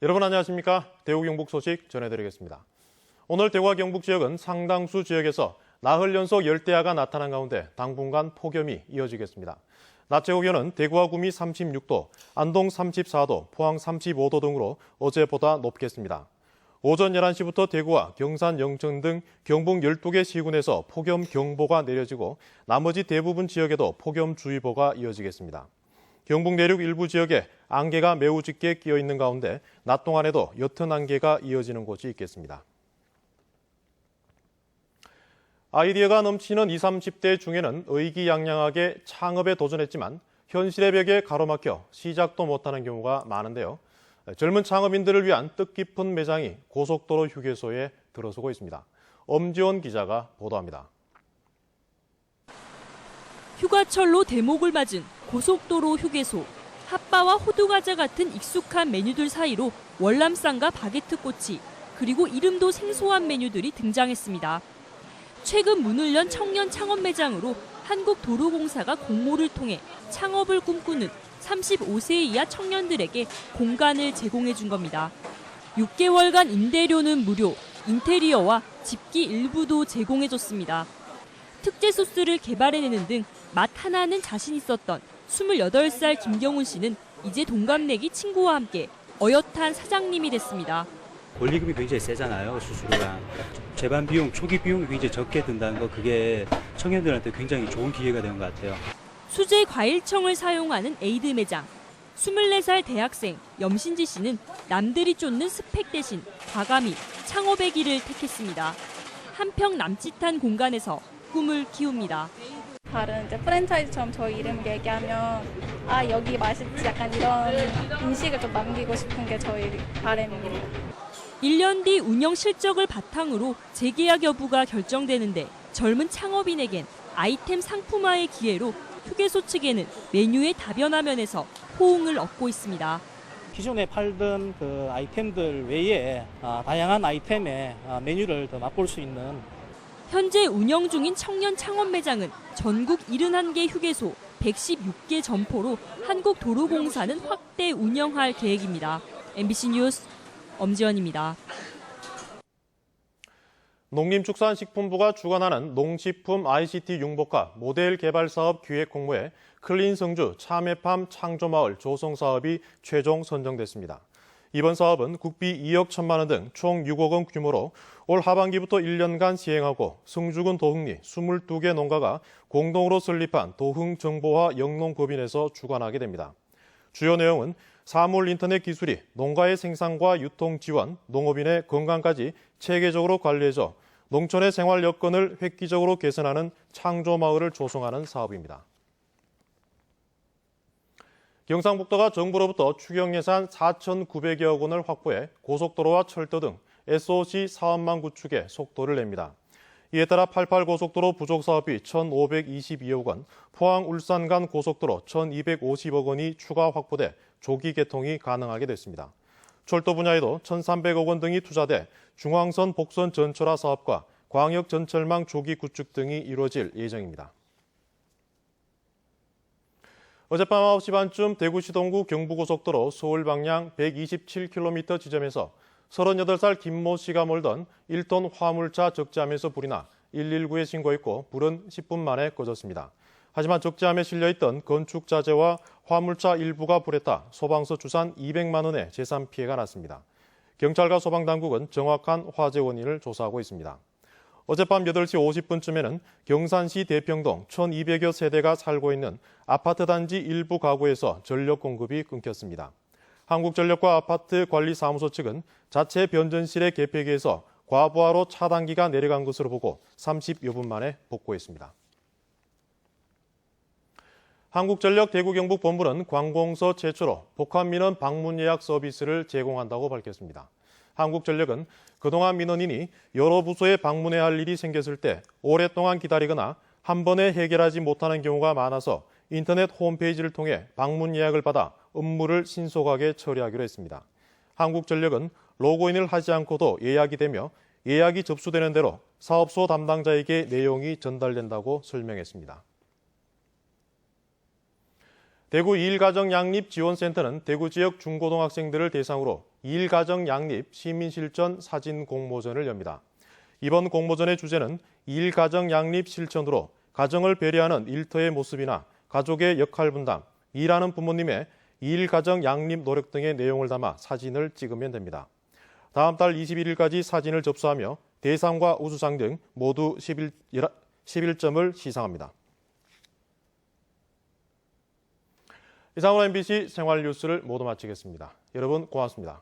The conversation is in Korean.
여러분 안녕하십니까? 대구 경북 소식 전해드리겠습니다. 오늘 대구와 경북 지역은 상당수 지역에서 나흘 연속 열대야가 나타난 가운데 당분간 폭염이 이어지겠습니다. 낮 최고 기온은 대구와 구미 36도, 안동 34도, 포항 35도 등으로 어제보다 높겠습니다. 오전 11시부터 대구와 경산, 영천 등 경북 12개 시군에서 폭염 경보가 내려지고 나머지 대부분 지역에도 폭염주의보가 이어지겠습니다. 경북 내륙 일부 지역에 안개가 매우 짙게 끼어 있는 가운데 낮 동안에도 옅은 안개가 이어지는 곳이 있겠습니다. 아이디어가 넘치는 20, 30대 중에는 의기양양하게 창업에 도전했지만 현실의 벽에 가로막혀 시작도 못하는 경우가 많은데요. 젊은 창업인들을 위한 뜻깊은 매장이 고속도로 휴게소에 들어서고 있습니다. 엄지원 기자가 보도합니다. 휴가철로 대목을 맞은 고속도로 휴게소. 핫바와 호두과자 같은 익숙한 메뉴들 사이로 월남쌈과 바게트 꼬치, 그리고 이름도 생소한 메뉴들이 등장했습니다. 최근 문을 연 청년 창업 매장으로 한국도로공사가 공모를 통해 창업을 꿈꾸는 35세 이하 청년들에게 공간을 제공해 준 겁니다. 6개월간 임대료는 무료, 인테리어와 집기 일부도 제공해 줬습니다. 특제 소스를 개발해내는 등 맛 하나는 자신 있었던 28살 김경훈 씨는 이제 동갑내기 친구와 함께 어엿한 사장님이 됐습니다. 원리금이 굉장히 세잖아요, 수수료가. 재반 비용, 초기 비용이 굉장히 적게 든다는 거, 그게 청년들한테 굉장히 좋은 기회가 된 것 같아요. 수제 과일청을 사용하는 에이드 매장. 24살 대학생 염신지 씨는 남들이 쫓는 스펙 대신 과감히 창업의 길을 택했습니다. 한평 남짓한 공간에서 꿈을 키웁니다. 다른 이제 프랜차이즈처럼 저희 이름 얘기하면 아 여기 맛있지 약간 이런 인식을 좀 남기고 싶은 게 저희 바람입니다. 1년 뒤 운영 실적을 바탕으로 재계약 여부가 결정되는데 젊은 창업인에겐 아이템 상품화의 기회로 휴게소 측에는 메뉴의 다변화 면에서 호응을 얻고 있습니다. 기존에 팔던 그 아이템들 외에 다양한 아이템의 메뉴를 더 맛볼 수 있는 현재 운영 중인 청년 창업 매장은 전국 71개 휴게소 116개 점포로 한국도로공사는 확대 운영할 계획입니다. MBC 뉴스 엄지원입니다. 농림축산식품부가 주관하는 농식품 ICT 융복합 모델 개발 사업 기획 공모에 클린 성주 참외팜 창조마을 조성 사업이 최종 선정됐습니다. 이번 사업은 국비 2억 1천만 원 등 총 6억 원 규모로 올 하반기부터 1년간 시행하고 성주군 도흥리 22개 농가가 공동으로 설립한 도흥정보화 영농법인에서 주관하게 됩니다. 주요 내용은 사물 인터넷 기술이 농가의 생산과 유통 지원, 농업인의 건강까지 체계적으로 관리해줘 농촌의 생활 여건을 획기적으로 개선하는 창조마을을 조성하는 사업입니다. 경상북도가 정부로부터 추경 예산 4,900여억 원을 확보해 고속도로와 철도 등 SOC 사업망 구축에 속도를 냅니다. 이에 따라 88고속도로 부족 사업비 1,522억 원, 포항 울산 간 고속도로 1,250억 원이 추가 확보돼 조기 개통이 가능하게 됐습니다. 철도 분야에도 1,300억 원 등이 투자돼 중앙선 복선 전철화 사업과 광역 전철망 조기 구축 등이 이루어질 예정입니다. 어젯밤 9시 반쯤 대구시 동구 경부고속도로 서울 방향 127km 지점에서 38살 김모 씨가 몰던 1톤 화물차 적재함에서 불이 나 119에 신고했고 불은 10분 만에 꺼졌습니다. 하지만 적재함에 실려있던 건축자재와 화물차 일부가 불에 타 소방서 추산 200만 원의 재산 피해가 났습니다. 경찰과 소방당국은 정확한 화재 원인을 조사하고 있습니다. 어젯밤 8시 50분쯤에는 경산시 대평동 1,200여 세대가 살고 있는 아파트 단지 일부 가구에서 전력 공급이 끊겼습니다. 한국전력과 아파트관리사무소 측은 자체 변전실의 개폐기에서 과부하로 차단기가 내려간 것으로 보고 30여 분 만에 복구했습니다. 한국전력 대구경북본부는 관공서 최초로 복합민원 방문 예약 서비스를 제공한다고 밝혔습니다. 한국전력은 그동안 민원인이 여러 부서에 방문해야 할 일이 생겼을 때 오랫동안 기다리거나 한 번에 해결하지 못하는 경우가 많아서 인터넷 홈페이지를 통해 방문 예약을 받아 업무를 신속하게 처리하기로 했습니다. 한국전력은 로그인을 하지 않고도 예약이 되며 예약이 접수되는 대로 사업소 담당자에게 내용이 전달된다고 설명했습니다. 대구 2일가정 양립 지원센터는 대구 지역 중고등학생들을 대상으로 2일가정 양립 시민실천 사진 공모전을 엽니다. 이번 공모전의 주제는 2일가정 양립 실천으로 가정을 배려하는 일터의 모습이나 가족의 역할 분담, 일하는 부모님의 2일가정 양립 노력 등의 내용을 담아 사진을 찍으면 됩니다. 다음 달 21일까지 사진을 접수하며 대상과 우수상 등 모두 11점을 시상합니다. 이상으로 MBC 생활 뉴스를 모두 마치겠습니다. 여러분 고맙습니다.